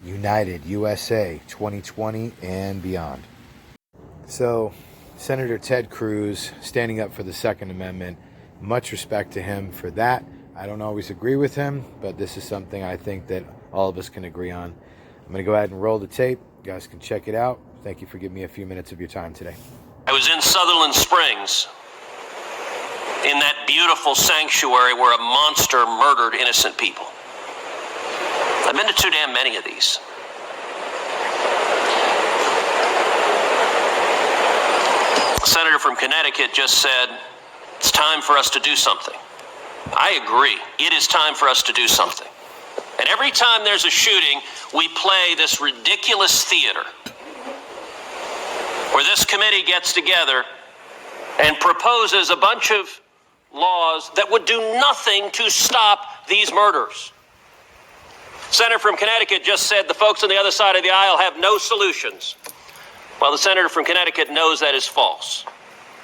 United USA 2020 and beyond. So, Senator Ted Cruz standing up for the Second Amendment. Much respect to him for that. I don't always agree with him, but this is something I think that all of us can agree on. I'm going to go ahead and roll the tape. You guys can check it out. Thank you for giving me a few minutes of your time today. I was in Sutherland Springs, in that beautiful sanctuary where a monster murdered innocent people. I've been to too damn many of these. A senator from Connecticut just said, it's time for us to do something. I agree. It is time for us to do something. And every time there's a shooting, we play this ridiculous theater where this committee gets together and proposes a bunch of laws that would do nothing to stop these murders. Senator from Connecticut just said the folks on the other side of the aisle have no solutions. Well, the senator from Connecticut knows that is false.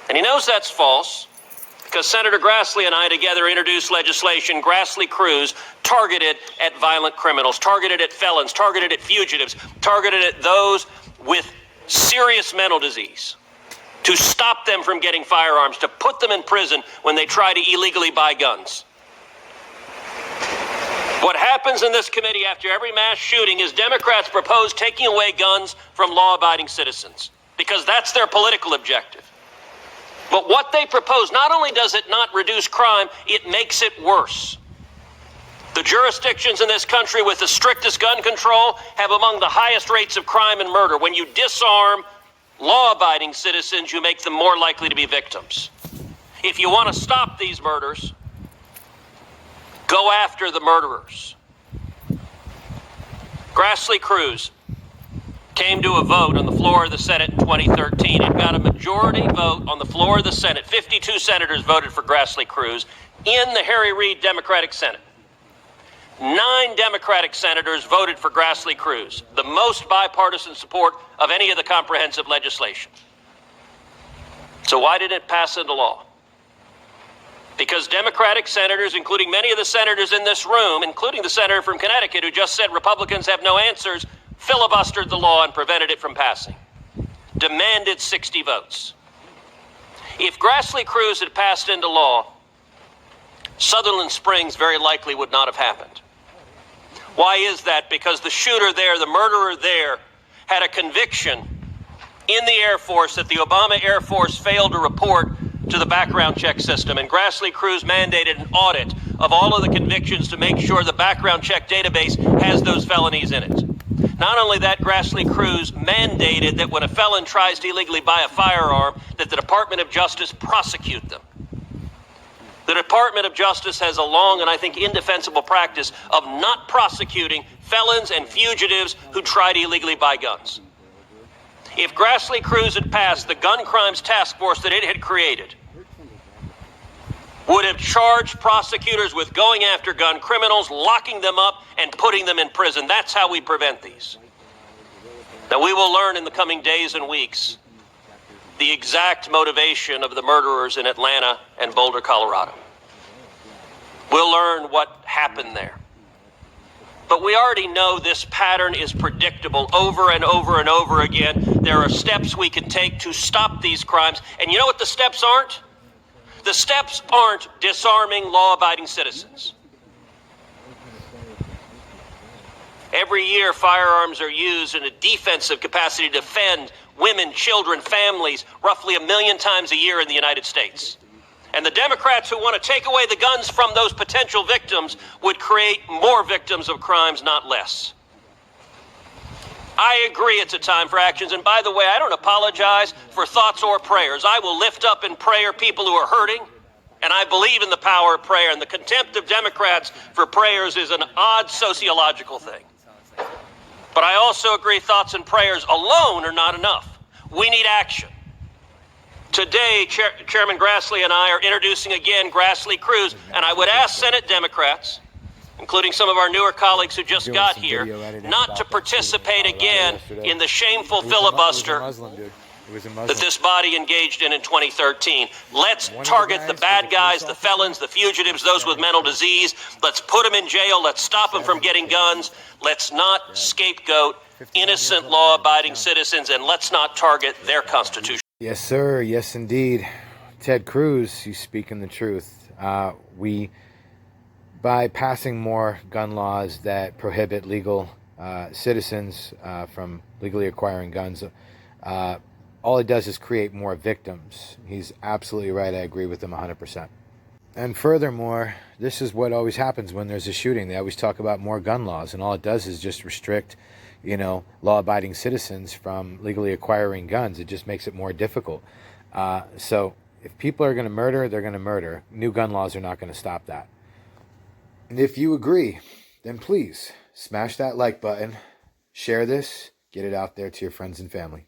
And he knows that's false because Senator Grassley and I together introduced legislation, Grassley-Cruz, targeted at violent criminals, targeted at felons, targeted at fugitives, targeted at those with serious mental disease, to stop them from getting firearms, to put them in prison when they try to illegally buy guns. What happens in this committee after every mass shooting is Democrats propose taking away guns from law-abiding citizens because that's their political objective. But what they propose, not only does it not reduce crime, it makes it worse. The jurisdictions in this country with the strictest gun control have among the highest rates of crime and murder. When you disarm law-abiding citizens, you make them more likely to be victims. If you want to stop these murders, go after the murderers. Grassley-Cruz came to a vote on the floor of the Senate in 2013. It got a majority vote on the floor of the Senate. 52 senators voted for Grassley-Cruz in the Harry Reid Democratic Senate. 9 Democratic senators voted for Grassley-Cruz, the most bipartisan support of any of the comprehensive legislation. So why did it pass into law? Because Democratic senators, including many of the senators in this room, including the senator from Connecticut who just said Republicans have no answers, filibustered the law and prevented it from passing. Demanded 60 votes. If Grassley-Cruz had passed into law, Sutherland Springs very likely would not have happened. Why is that? Because the shooter there, the murderer there, had a conviction in the Air Force that the Obama Air Force failed to report to the background check system, and Grassley-Cruz mandated an audit of all of the convictions to make sure the background check database has those felonies in it. Not only that, Grassley-Cruz mandated that when a felon tries to illegally buy a firearm, that the Department of Justice prosecute them. The Department of Justice has a long and I think indefensible practice of not prosecuting felons and fugitives who try to illegally buy guns. If Grassley-Cruz had passed, the gun crimes task force that it had created would have charged prosecutors with going after gun criminals, locking them up, and putting them in prison. That's how we prevent these. Now, we will learn in the coming days and weeks the exact motivation of the murderers in Atlanta and Boulder, Colorado. We'll learn what happened there. But we already know this pattern is predictable over and over and over again. There are steps we can take to stop these crimes. And you know what the steps aren't? The steps aren't disarming law-abiding citizens. Every year, firearms are used in a defensive capacity to defend women, children, families, roughly 1 million times a year in the United States. And the Democrats who want to take away the guns from those potential victims would create more victims of crimes, not less. I agree it's a time for actions. And by the way, I don't apologize for thoughts or prayers. I will lift up in prayer people who are hurting. And I believe in the power of prayer. And the contempt of Democrats for prayers is an odd sociological thing. But I also agree thoughts and prayers alone are not enough. We need action. Today, Chairman Grassley and I are introducing again Grassley-Cruz. And I would ask Senate Democrats, including some of our newer colleagues who just got here, not to participate again in the shameful filibuster It was a Muslim. that this body engaged in 2013. Let's One of the target guys the was bad a guys, police the felons, the fugitives, those with mental disease. Let's put them in jail. Let's stop them from getting guns. Let's not scapegoat innocent, law-abiding citizens, and let's not target their constitution. Yes, sir. Yes, indeed. Ted Cruz, you speaking the truth. By passing more gun laws that prohibit legal citizens from legally acquiring guns, all it does is create more victims. He's absolutely right. I agree with him 100%. And furthermore, this is what always happens when there's a shooting. They always talk about more gun laws, and all it does is just restrict, law-abiding citizens from legally acquiring guns. It just makes it more difficult. So if people are going to murder, they're going to murder. New gun laws are not going to stop that. And if you agree, then please smash that like button, share this, get it out there to your friends and family.